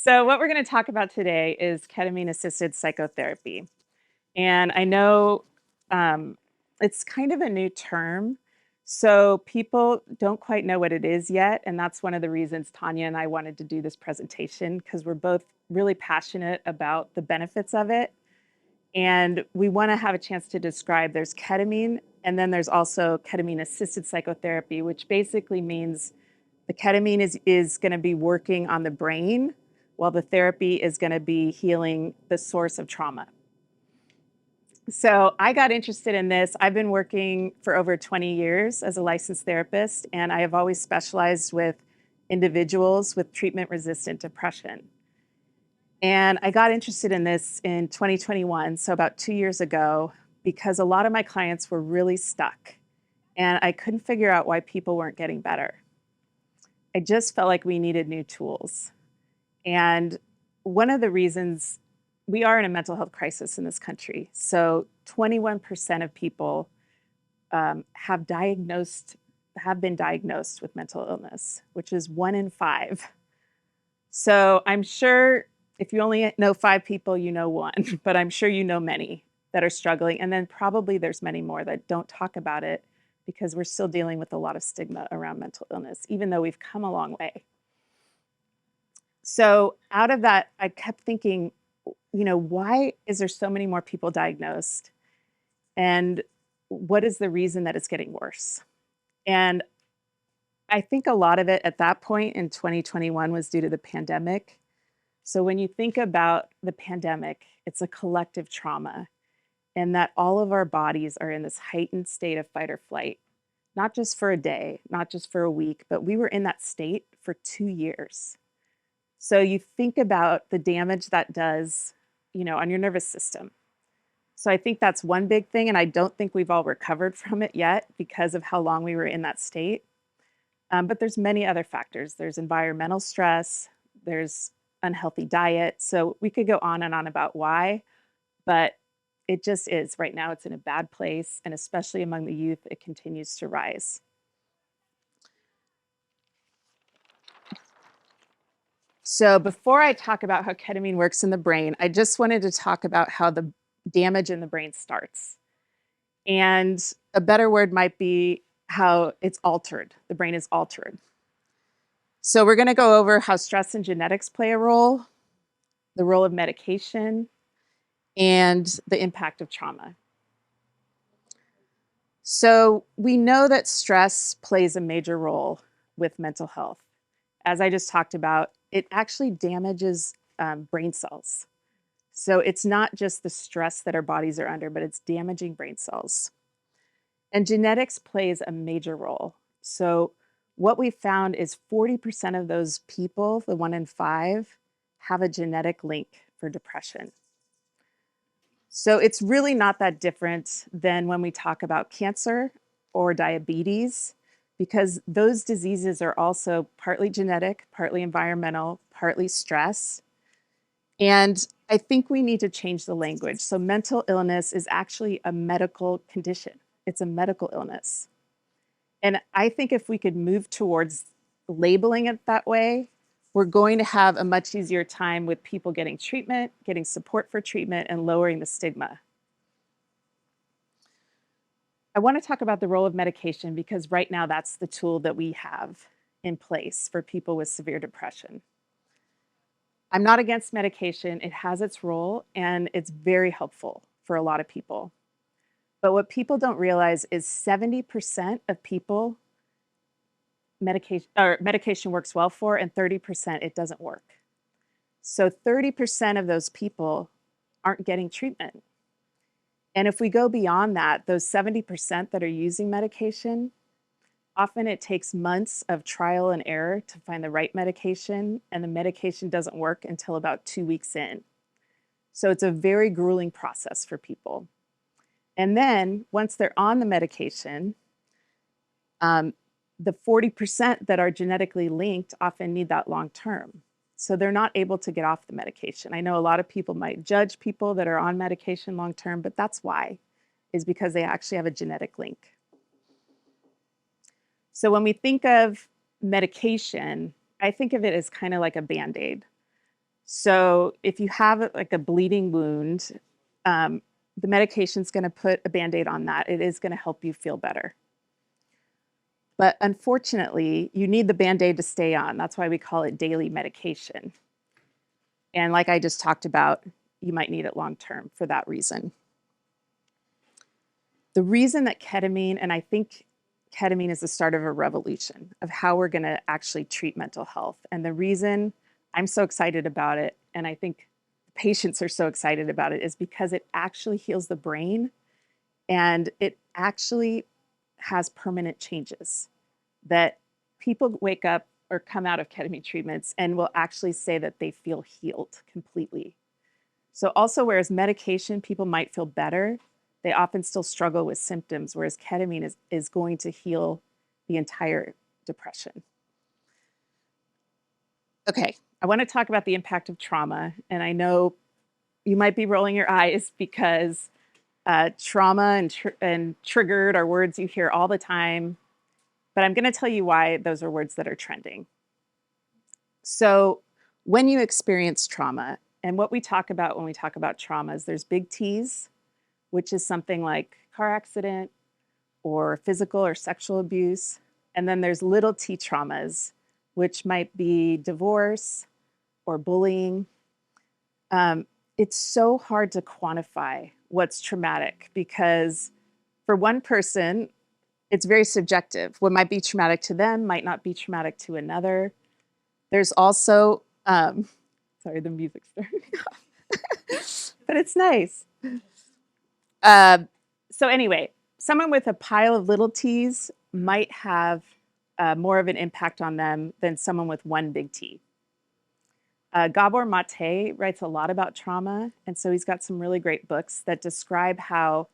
So what we're going to talk about today is ketamine-assisted psychotherapy. And I know it's kind of a new term, so people don't quite know what it is yet. And that's one of the reasons Tanya and I wanted to do this presentation, because we're both really passionate about the benefits of it. And we want to have a chance to describe there's ketamine, and then there's also ketamine-assisted psychotherapy, which basically means the ketamine is going to be working on the brain, while the therapy is going to be healing the source of trauma. So I got interested in this. I've been working for over 20 years as a licensed therapist, and I have always specialized with individuals with treatment-resistant depression. And I got interested in this in 2021, so about 2 years ago, because a lot of my clients were really stuck, and I couldn't figure out why people weren't getting better. I just felt like we needed new tools. And one of the reasons we are in a mental health crisis in this country. So 21% of people have been diagnosed with mental illness, which is 1 in 5. So I'm sure if you only know 5 people, you know 1, but I'm sure you know many that are struggling. And then probably there's many more that don't talk about it because we're still dealing with a lot of stigma around mental illness, even though we've come a long way. So out of that, I kept thinking, why is there so many more people diagnosed? And what is the reason that it's getting worse? And I think a lot of it at that point in 2021 was due to the pandemic. So when you think about the pandemic, it's a collective trauma, and that all of our bodies are in this heightened state of fight or flight, not just for a day, not just for a week, but we were in that state for 2 years. So you think about the damage that does, on your nervous system. So I think that's one big thing, and I don't think we've all recovered from it yet because of how long we were in that state. But there's many other factors. There's environmental stress, there's unhealthy diet. So we could go on and on about why, but it just is. Right now, it's in a bad place, and especially among the youth, it continues to rise. So before I talk about how ketamine works in the brain, I just wanted to talk about how the damage in the brain starts. And a better word might be how it's altered. The brain is altered. So we're going to go over how stress and genetics play a role, the role of medication, and the impact of trauma. So we know that stress plays a major role with mental health. As I just talked about, it actually damages brain cells. So it's not just the stress that our bodies are under, but it's damaging brain cells. And genetics plays a major role. So what we found is 40% of those people, the 1 in 5, have a genetic link for depression. So it's really not that different than when we talk about cancer or diabetes, because those diseases are also partly genetic, partly environmental, partly stress. And I think we need to change the language. So mental illness is actually a medical condition. It's a medical illness. And I think if we could move towards labeling it that way, we're going to have a much easier time with people getting treatment, getting support for treatment, and lowering the stigma. I want to talk about the role of medication because right now that's the tool that we have in place for people with severe depression. I'm not against medication. It has its role, and it's very helpful for a lot of people. But what people don't realize is 70% of people medication works well for, and 30% it doesn't work. So 30% of those people aren't getting treatment. And if we go beyond that, those 70% that are using medication, often it takes months of trial and error to find the right medication, and the medication doesn't work until about 2 weeks in. So it's a very grueling process for people. And then once they're on the medication, the 40% that are genetically linked often need that long term. So they're not able to get off the medication. I know a lot of people might judge people that are on medication long term, but that's why, is because they actually have a genetic link. So when we think of medication, I think of it as kind of like a Band-Aid. So if you have like a bleeding wound, the medication's going to put a Band-Aid on that. It is going to help you feel better. But unfortunately, you need the Band-Aid to stay on. That's why we call it daily medication. And like I just talked about, you might need it long term for that reason. The reason that ketamine, and I think ketamine is the start of a revolution of how we're going to actually treat mental health. And the reason I'm so excited about it, and I think patients are so excited about it, is because it actually heals the brain and it actually has permanent changes that people wake up or come out of ketamine treatments and will actually say that they feel healed completely. So also, whereas medication, people might feel better, they often still struggle with symptoms, whereas ketamine is going to heal the entire depression. Okay, I want to talk about the impact of trauma. And I know you might be rolling your eyes because trauma and triggered are words you hear all the time. But I'm going to tell you why those are words that are trending. So when you experience trauma, and what we talk about when we talk about traumas, there's big T's, which is something like car accident or physical or sexual abuse. And then there's little t traumas, which might be divorce or bullying. It's so hard to quantify what's traumatic because for one person, it's very subjective. What might be traumatic to them might not be traumatic to another. There's also, sorry, the music's starting off, but it's nice. So anyway, someone with a pile of little t's might have more of an impact on them than someone with one big T. Gabor Mate writes a lot about trauma, and so he's got some really great books that describe how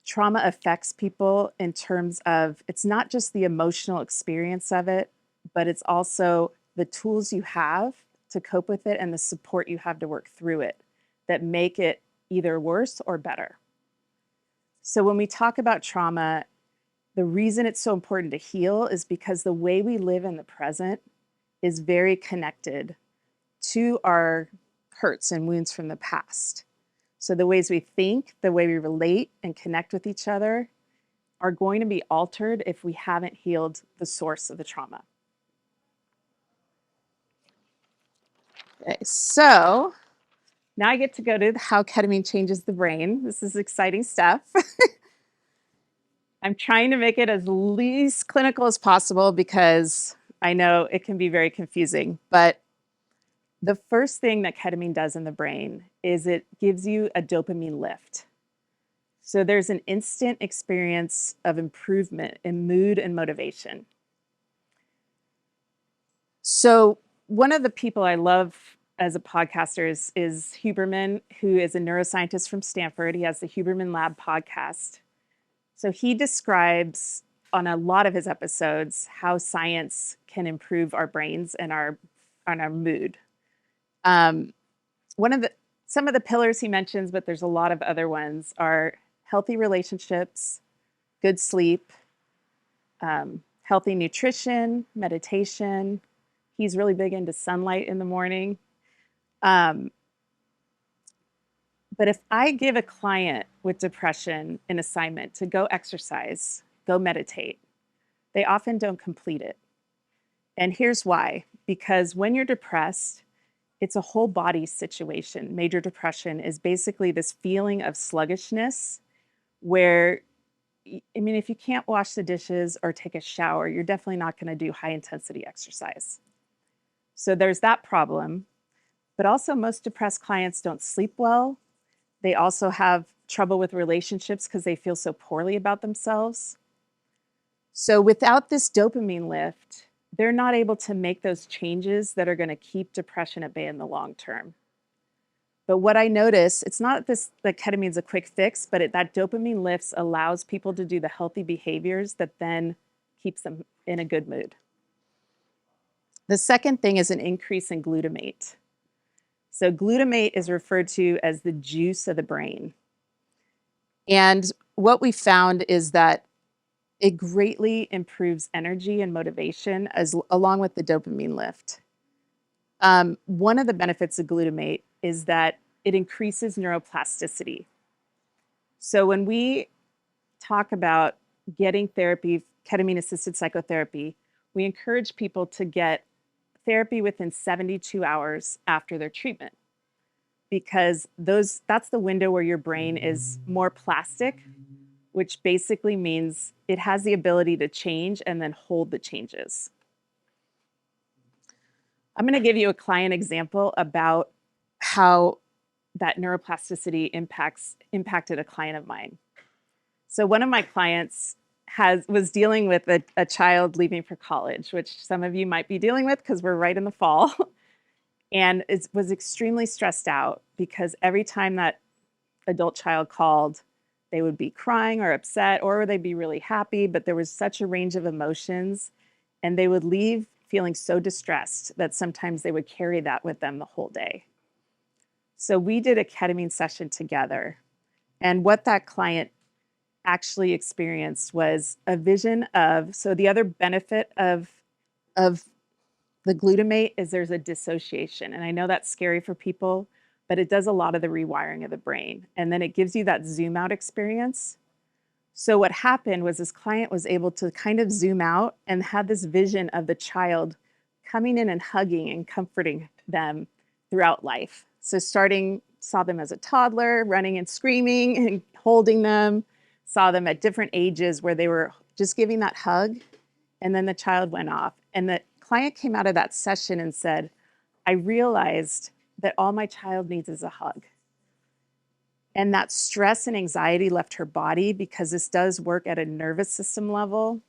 trauma affects people in terms of it's not just the emotional experience of it, but it's also the tools you have to cope with it and the support you have to work through it that make it either worse or better. So when we talk about trauma, the reason it's so important to heal is because the way we live in the present is very connected to our hurts and wounds from the past. So the ways we think, the way we relate and connect with each other are going to be altered if we haven't healed the source of the trauma. Okay, so now I get to go to how ketamine changes the brain. This is exciting stuff. I'm trying to make it as least clinical as possible because I know it can be very confusing. But the first thing that ketamine does in the brain is it gives you a dopamine lift. So there's an instant experience of improvement in mood and motivation. So one of the people I love as a podcaster is Huberman, who is a neuroscientist from Stanford. He has the Huberman Lab podcast. So he describes on a lot of his episodes how science can improve our brains and our mood. Some of the pillars he mentions, but there's a lot of other ones, are healthy relationships, good sleep, healthy nutrition, meditation. He's really big into sunlight in the morning. But if I give a client with depression an assignment to go exercise, go meditate, they often don't complete it. And here's why. Because when you're depressed, it's a whole body situation. Major depression is basically this feeling of sluggishness where, I mean, if you can't wash the dishes or take a shower, you're definitely not going to do high intensity exercise. So there's that problem. But also most depressed clients don't sleep well. They also have trouble with relationships because they feel so poorly about themselves. So without this dopamine lift, they're not able to make those changes that are going to keep depression at bay in the long term. But what I notice, it's not that ketamine's a quick fix, but that dopamine lifts allows people to do the healthy behaviors that then keeps them in a good mood. The second thing is an increase in glutamate. So glutamate is referred to as the juice of the brain. And what we found is that it greatly improves energy and motivation along with the dopamine lift. One of the benefits of glutamate is that it increases neuroplasticity. So when we talk about getting therapy, ketamine-assisted psychotherapy, we encourage people to get therapy within 72 hours after their treatment, because that's the window where your brain is more plastic, which basically means it has the ability to change and then hold the changes. I'm going to give you a client example about how that neuroplasticity impacted a client of mine. So one of my clients was dealing with a child leaving for college, which some of you might be dealing with because we're right in the fall, and was extremely stressed out because every time that adult child called, they would be crying or upset, or they'd be really happy, but there was such a range of emotions, and they would leave feeling so distressed that sometimes they would carry that with them the whole day. So we did a ketamine session together, and what that client actually experienced was a vision of, so the other benefit of the glutamate is there's a dissociation. And I know that's scary for people, but it does a lot of the rewiring of the brain. And then it gives you that zoom out experience. So what happened was this client was able to kind of zoom out and had this vision of the child coming in and hugging and comforting them throughout life. So saw them as a toddler, running and screaming and holding them, saw them at different ages where they were just giving that hug, and then the child went off. And the client came out of that session and said, I realized that all my child needs is a hug. And that stress and anxiety left her body because this does work at a nervous system level.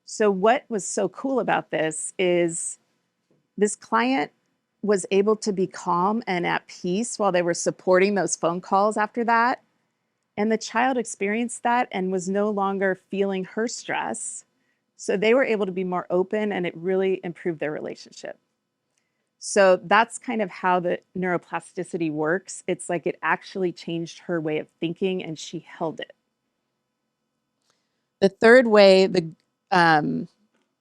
So what was so cool about this is this client was able to be calm and at peace while they were supporting those phone calls after that. And the child experienced that and was no longer feeling her stress. So they were able to be more open, and it really improved their relationship. So that's kind of how the neuroplasticity works. It's like it actually changed her way of thinking, and she held it. The third way that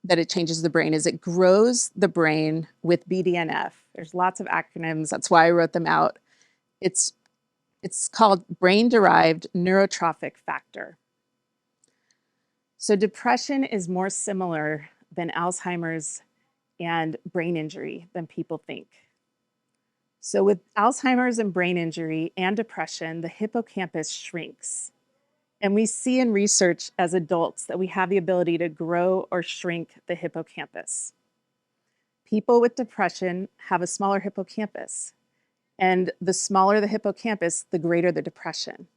it changes the brain is it grows the brain with BDNF. There's lots of acronyms. That's why I wrote them out. It's called brain-derived neurotrophic factor. So depression is more similar than Alzheimer's and brain injury than people think. So with Alzheimer's and brain injury and depression, the hippocampus shrinks. And we see in research as adults that we have the ability to grow or shrink the hippocampus. People with depression have a smaller hippocampus. And the smaller the hippocampus, the greater the depression.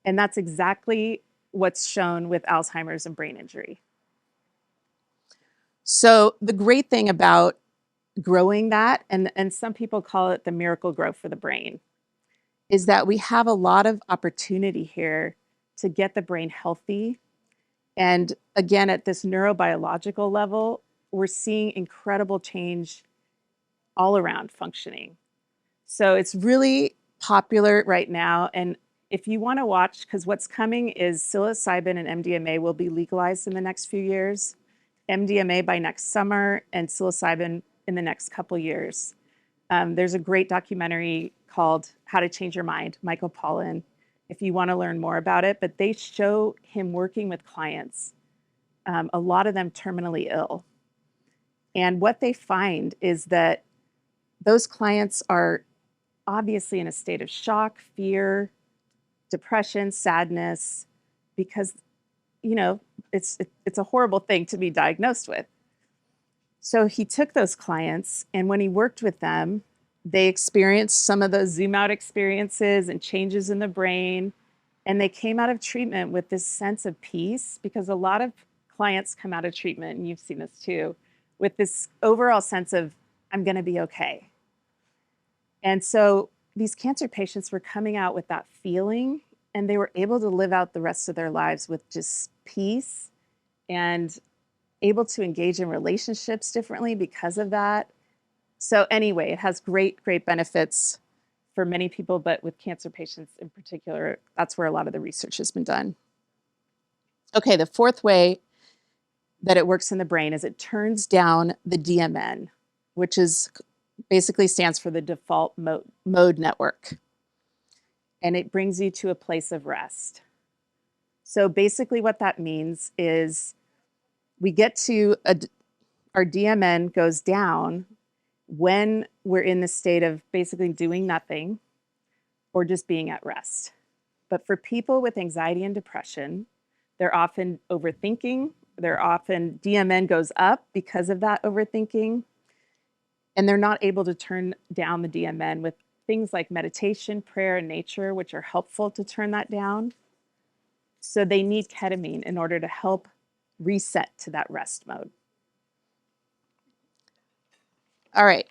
And that's exactly what's shown with Alzheimer's and brain injury. So the great thing about growing that, and some people call it the miracle grow for the brain, is that we have a lot of opportunity here to get the brain healthy. And again, at this neurobiological level, we're seeing incredible change all around functioning. So it's really popular right now. And if you want to watch, because what's coming is psilocybin and MDMA will be legalized in the next few years, MDMA by next summer, and psilocybin in the next couple years. There's a great documentary called How to Change Your Mind, Michael Pollan, if you want to learn more about it. But they show him working with clients, a lot of them terminally ill. And what they find is that those clients are obviously in a state of shock, fear, depression, sadness, because, it's a horrible thing to be diagnosed with. So he took those clients, and when he worked with them, they experienced some of those zoom out experiences and changes in the brain. And they came out of treatment with this sense of peace, because a lot of clients come out of treatment, and you've seen this too, with this overall sense of, I'm going to be okay. And so these cancer patients were coming out with that feeling, and they were able to live out the rest of their lives with just peace and able to engage in relationships differently because of that. So anyway, it has great, great benefits for many people, but with cancer patients in particular, that's where a lot of the research has been done. Okay, the fourth way that it works in the brain is it turns down the DMN, which is basically stands for the default mode network. And it brings you to a place of rest. So basically what that means is we get to our DMN goes down when we're in the state of basically doing nothing or just being at rest. But for people with anxiety and depression, they're often overthinking. They're often DMN goes up because of that overthinking. And they're not able to turn down the DMN with things like meditation, prayer, and nature, which are helpful to turn that down. So they need ketamine in order to help reset to that rest mode. All right,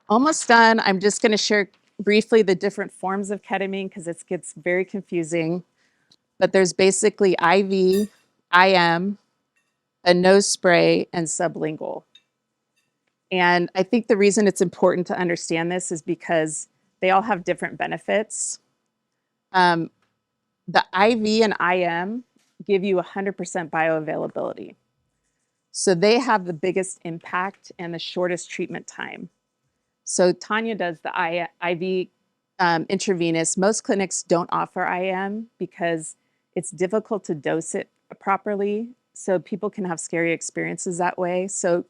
almost done. I'm just going to share briefly the different forms of ketamine because it gets very confusing. But there's basically IV, IM, a nose spray, and sublingual. And I think the reason it's important to understand this is because they all have different benefits. The IV and IM give you 100% bioavailability. So they have the biggest impact and the shortest treatment time. So Tanya does the IV intravenous. Most clinics don't offer IM because it's difficult to dose it properly. So people can have scary experiences that way. So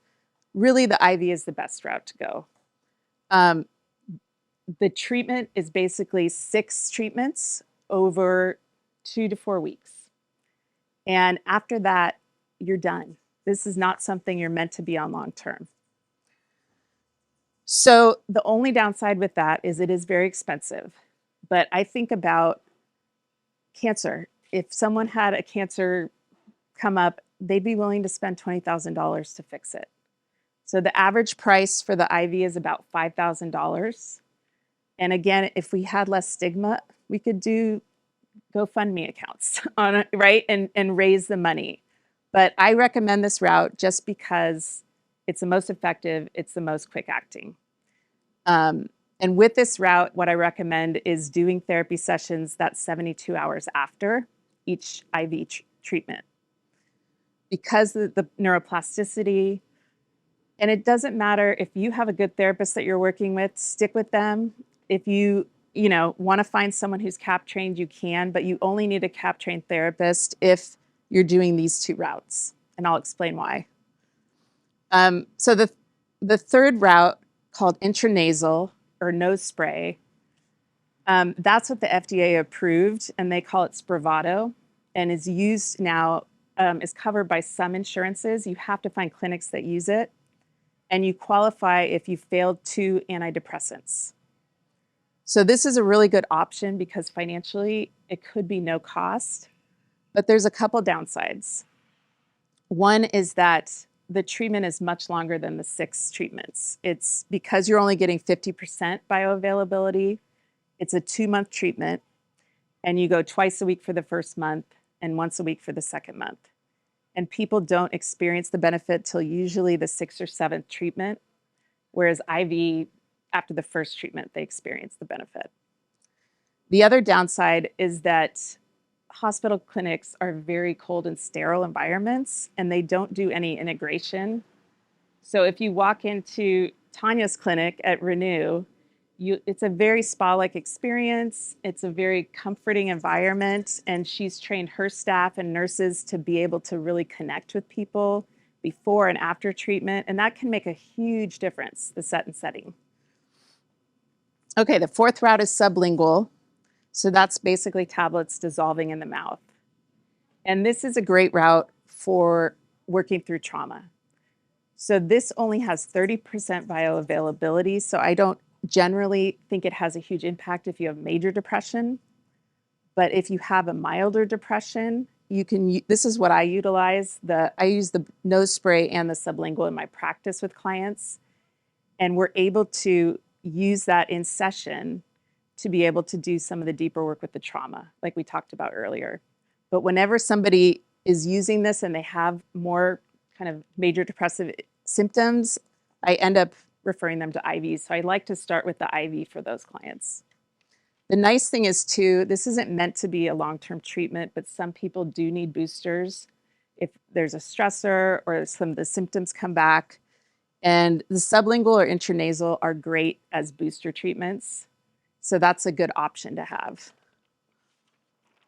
really the IV is the best route to go. The treatment is basically 6 treatments over 2 to 4 weeks. And after that, you're done. This is not something you're meant to be on long term. So the only downside with that is it is very expensive. But I think about cancer. If someone had a cancer come up, they'd be willing to spend $20,000 to fix it. So the average price for the IV is about $5,000. And again, if we had less stigma, we could do GoFundMe accounts on it, right? And raise the money. But I recommend this route just because it's the most effective, it's the most quick acting. And with this route, what I recommend is doing therapy sessions that's 72 hours after each IV treatment. Because of the neuroplasticity, and it doesn't matter if you have a good therapist that you're working with, stick with them. If you want to find someone who's CAP trained, you can, but you only need a CAP trained therapist if you're doing these 2 routes, and I'll explain why. So the third route, called intranasal or nose spray, that's what the FDA approved, and they call it Spravato, and is used now, is covered by some insurances. You have to find clinics that use it, and you qualify if you failed 2 antidepressants. So this is a really good option because financially it could be no cost, but there's a couple downsides. One is that the treatment is much longer than the 6 treatments. It's because you're only getting 50% bioavailability. It's a 2-month treatment, and you go twice a week for the first month and once a week for the second month. And people don't experience the benefit till usually the 6th or 7th treatment, whereas IV, after the first treatment, they experience the benefit. The other downside is that hospital clinics are very cold and sterile environments, and they don't do any integration. So if you walk into Tanya's clinic at Renew, it's a very spa-like experience. It's a very comforting environment, and she's trained her staff and nurses to be able to really connect with people before and after treatment, and that can make a huge difference, the set and setting. Okay, the 4th route is sublingual. So that's basically tablets dissolving in the mouth. And this is a great route for working through trauma. So this only has 30% bioavailability, so I don't generally think it has a huge impact if you have major depression. But if you have a milder depression, this is what I utilize. I use the nose spray and the sublingual in my practice with clients. And we're able to use that in session to be able to do some of the deeper work with the trauma, like we talked about earlier. But whenever somebody is using this and they have more kind of major depressive symptoms, I end up referring them to IVs. So I like to start with the IV for those clients. The nice thing is too, this isn't meant to be a long-term treatment, but some people do need boosters. If there's a stressor or some of the symptoms come back, And the sublingual or intranasal are great as booster treatments. So that's a good option to have.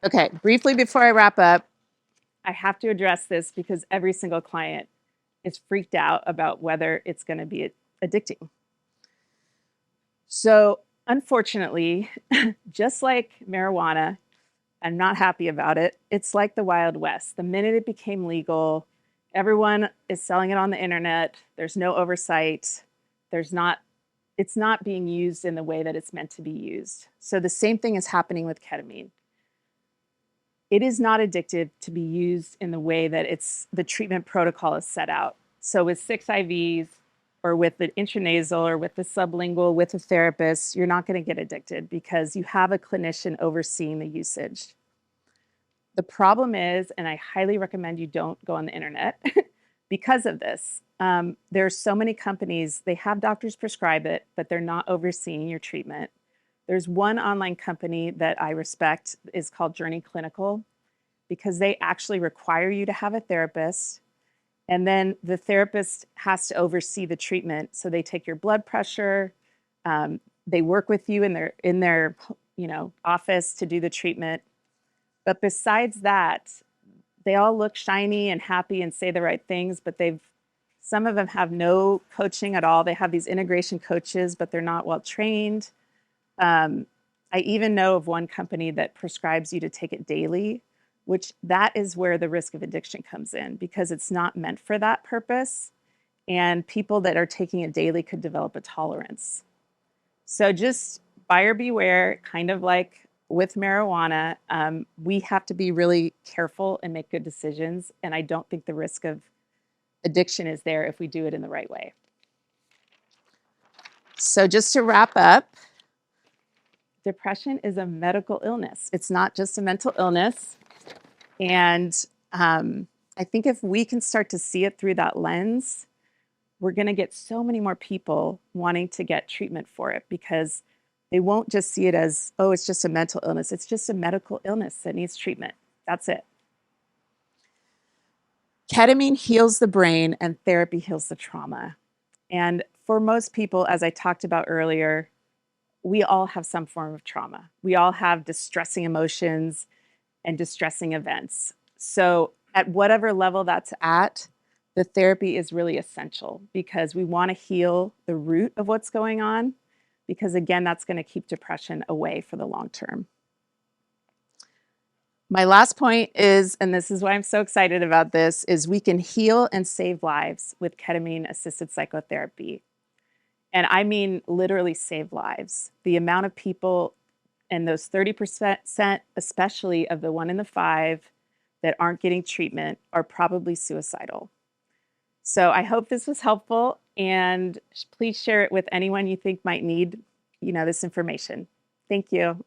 Okay, briefly before I wrap up, I have to address this because every single client is freaked out about whether it's going to be addicting. So, unfortunately, just like marijuana, I'm not happy about it. It's like the Wild West. The minute it became legal, everyone is selling it on the internet. There's no oversight. It's not being used in the way that it's meant to be used. So the same thing is happening with ketamine. It is not addictive to be used in the way that the treatment protocol is set out. So with 6 IVs or with the intranasal or with the sublingual with a therapist, you're not going to get addicted because you have a clinician overseeing the usage. The problem is, and I highly recommend you don't go on the internet because of this. There are so many companies, they have doctors prescribe it, but they're not overseeing your treatment. There's one online company that I respect is called Journey Clinical because they actually require you to have a therapist. And then the therapist has to oversee the treatment. So they take your blood pressure. They work with you in their office to do the treatment. But besides that, they all look shiny and happy and say the right things, but some of them have no coaching at all. They have these integration coaches, but they're not well trained. I even know of one company that prescribes you to take it daily, which that is where the risk of addiction comes in because it's not meant for that purpose. And people that are taking it daily could develop a tolerance. So just buyer beware, kind of like with marijuana. We have to be really careful and make good decisions. And I don't think the risk of addiction is there if we do it in the right way. So just to wrap up, depression is a medical illness. It's not just a mental illness. And I think if we can start to see it through that lens, we're going to get so many more people wanting to get treatment for it because they won't just see it as, oh, it's just a mental illness. It's just a medical illness that needs treatment. That's it. Ketamine heals the brain and therapy heals the trauma. And for most people, as I talked about earlier, we all have some form of trauma. We all have distressing emotions and distressing events. So at whatever level that's at, the therapy is really essential because we want to heal the root of what's going on because, again, that's going to keep depression away for the long term. My last point is, and this is why I'm so excited about this, is we can heal and save lives with ketamine-assisted psychotherapy. And I mean literally save lives. The amount of people, and those 30%, especially of the 1 in the 5 that aren't getting treatment, are probably suicidal. So I hope this was helpful, and please share it with anyone you think might need, this information. Thank you.